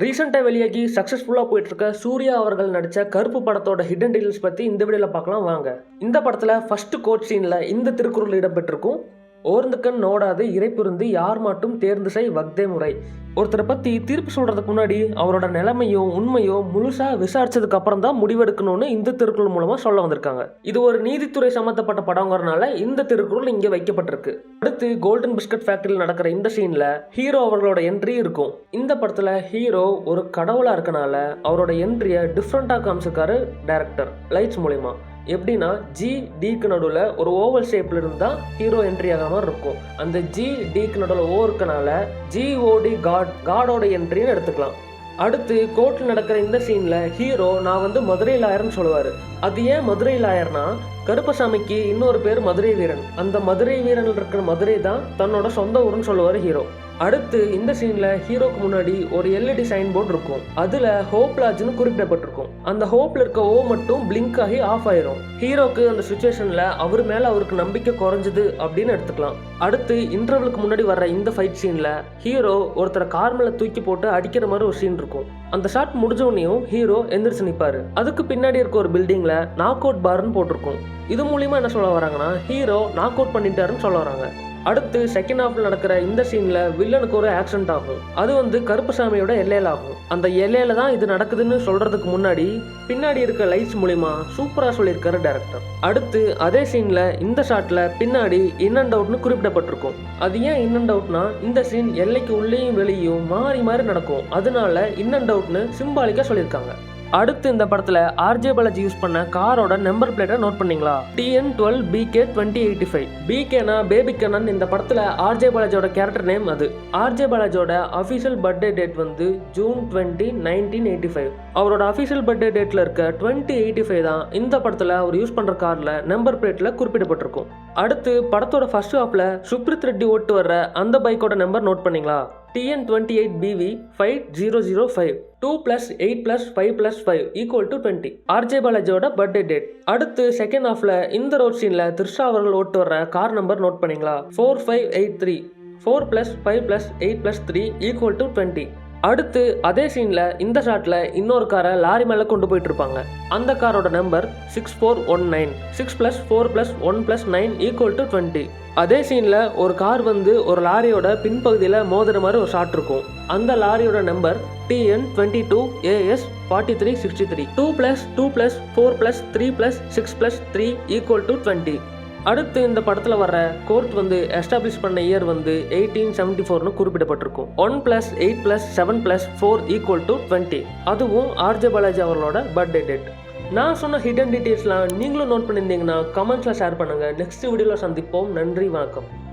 ரீசெண்டாக வெளியாகி சக்ஸஸ்ஃபுல்லாக போயிட்டு இருக்க சூர்யா அவர்கள் நடித்த கருப்பு படத்தோட ஹிடன் டீடைல்ஸ் பற்றி இந்த வீடியோவில் பார்க்கலாம் வாங்க. இந்த படத்தில் ஃபர்ஸ்ட் கோட் சீனில் இந்த திருக்குறள் இடம்பெற்றிருக்கும். ஓர்ந்துக்கண் நோடாது இறைப்புருந்து யார் மட்டும் தேர்ந்து செய் வக்தே முறை. ஒருத்தரை பற்றி தீர்ப்பு சொல்கிறதுக்கு முன்னாடி அவரோட நிலைமையோ உண்மையோ முழுசாக விசாரிச்சதுக்கு அப்புறம் தான் முடிவெடுக்கணும்னு இந்த திருக்குறள் மூலமாக சொல்ல வந்திருக்காங்க. இது ஒரு நீதித்துறை சம்மந்தப்பட்ட படங்கிறனால இந்த திருக்குறள் இங்கே வைக்கப்பட்டிருக்கு. அடுத்து கோல்டன் பிஸ்கட் ஃபேக்டரியில் நடக்கிற இந்த சீனில் ஹீரோ அவர்களோட என்ட்ரி இருக்கும். இந்த படத்தில் ஹீரோ ஒரு கடவுளாக இருக்கனால அவரோட என்ட்ரியை டிஃப்ரெண்ட்டாக காமிச்சிருக்காரு டைரக்டர் லைட்ஸ் மூலிமா. எப்படின்னா ஜி-டிக்கு நடுவில் ஒரு ஓவல் ஷேப்பில் இருந்தால் ஹீரோ என்ட்ரி ஆகிற மாதிரி இருக்கும். அந்த ஜி-டிக்கு நடுவில் ஓ இருக்கனால ஜிஓடி காடோட என்ட்ரின்னு எடுத்துக்கலாம். அடுத்து கோர்ட்டில் நடக்கிற இந்த சீனில் ஹீரோ நான் மதுரை லாயர்னு சொல்லுவார். அது ஏன் மதுரை லாயர்னா கருப்பசாமிக்கு இன்னொரு பேர் மதுரை வீரன். அந்த மதுரை வீரன் இருக்கிற மதுரை தான் தன்னோட சொந்த ஊர்னு சொல்லுவார் ஹீரோ. அடுத்து இந்த சீன்ல ஹீரோக்கு முன்னாடி ஒரு எல்இடி சைன் போர்டு இருக்கும். அதுல ஹோப் லாட்ஜ்னு குறிப்பிடப்பட்டிருக்கும். அந்த ஹோப்ல இருக்க ஓ மட்டும் பிளிங்க் ஆகி ஆஃப் ஆயிரும். ஹீரோக்கு அந்த சுச்சுவேஷன்ல அவர் மேல அவருக்கு நம்பிக்கை குறைஞ்சது அப்படின்னு எடுத்துக்கலாம். அடுத்து இன்டர்வலுக்கு முன்னாடி வர்ற இந்த ஃபைட் சீன்ல ஹீரோ ஒருத்தரை கார் மேல தூக்கி போட்டு அடிக்கிற மாதிரி ஒரு சீன் இருக்கும். அந்த ஷாட் முடிஞ்சோடனையும் ஹீரோ எந்திரிச்சு நிற்பாரு. அதுக்கு பின்னாடி இருக்க ஒரு பில்டிங்ல நாக் அவுட் பார்னு போட்டிருக்கும். இது மூலியமா என்ன சொல்ல வராங்கன்னா ஹீரோ நாக் அவுட் பண்ணிட்டாருன்னு சொல்ல வராங்க. அடுத்து செகண்ட் ஹாஃப்ல நடக்கிற இந்த சீன்ல வில்லனுக்கு ஒரு ஆக்சிடென்ட் ஆகும். அது கருப்பசாமியோட எல்லையில ஆகும். அந்த எல்லையில தான் இது நடக்குதுன்னு சொல்றதுக்கு முன்னாடி பின்னாடி இருக்க லைட்ஸ் மூலியமா சூப்பரா சொல்லியிருக்காரு டைரக்டர். அடுத்து அதே சீன்ல இந்த ஷாட்ல பின்னாடி இன் அண்ட் அவுட்னு குறிப்பிடப்பட்டிருக்கும். அது ஏன் இன் அண்ட் அவுட்னா இந்த சீன் எல்லைக்கு உள்ளேயும் வெளியும் மாறி மாறி நடக்கும். அதனால இன் அண்ட் அவுட்னு சிம்பாலிக்கா சொல்லியிருக்காங்க. அடுத்து இந்த படத்துல ஆர்ஜே பாலாஜி யூஸ் பண்ண காரோட நம்பர் பிளேட்டை நோட் பண்ணீங்களா? TN12BK2085. பிகேனா பேபி கண்ணன் இந்த படத்துல ஆர்ஜே பாலாஜியோட கேரக்டர் நேம். அது ஆர்ஜே பாலாஜியோட அஃபிஷியல் பர்த்டே டேட் ஜூன் 20, 1985. அவரோட அஃபிஷியல் பர்த்டே டேட்ல இருக்க 2085 தான் இந்த படத்துல அவர் யூஸ் பண்ற கார்ல நம்பர் பிளேட்ல குறிப்பிடப்பட்டிருக்கும். அடுத்து படத்தோட ஃபர்ஸ்ட் ஹாஃப்ல சுப்ரித் ரெட்டி ஓட்டு வர்ற அந்த பைக்கோட நம்பர் நோட் பண்ணீங்களா? TN28BV5005. 2 + 8 + 5 + 5 = 20. ஆர்ஜே பாலாஜியோட பர்த்டே டேட். அடுத்து செகண்ட் ஹாஃப்ல இந்த ரோட் சீன்ல த்ரிஷா அவர்கள் ஓட்டு வர்ற கார் நம்பர் நோட் பண்ணீங்களா? 4583. 4 + 5 + 8 + 3 = 20. அடுத்து அதே சீன்ல இந்த ஷாட்ல இன்னொரு காரை லாரி மேல கொண்டு போயிட்டு இருப்பாங்க. அந்த காரோட நம்பர் 6419. 6 + 4 + 1 + 9 = 20. அதே சீன்ல ஒரு கார் ஒரு லாரியோட பின்பகுதியில மோதுற மாதிரி ஒரு ஷாட் இருக்கும். அந்த லாரியோட நம்பர் TN22AS4363. 2 + 2 + 4 + 3 + 6 + 3 = 20. அடுத்து இந்த படத்துல வர்ற கோர்ட் எஸ்டாப்ளிஷ் பண்ண இயர் 1874னு குறிப்பிடப்பட்டிருக்கும். 1 + 8 + 7 + 4 = 20. அதுவும் ஆர்ஜே பாலாஜி அவர்களோட பர்த்டே டேட். நான் சொன்ன ஹிடன் டீடைல்ஸ்லாம் நீங்களும் நோட் பண்ணியிருந்தீங்கன்னா கமெண்ட்ஸ்ல ஷேர் பண்ணுங்க. நெக்ஸ்ட் வீடியோல சந்திப்போம். நன்றி, வணக்கம்.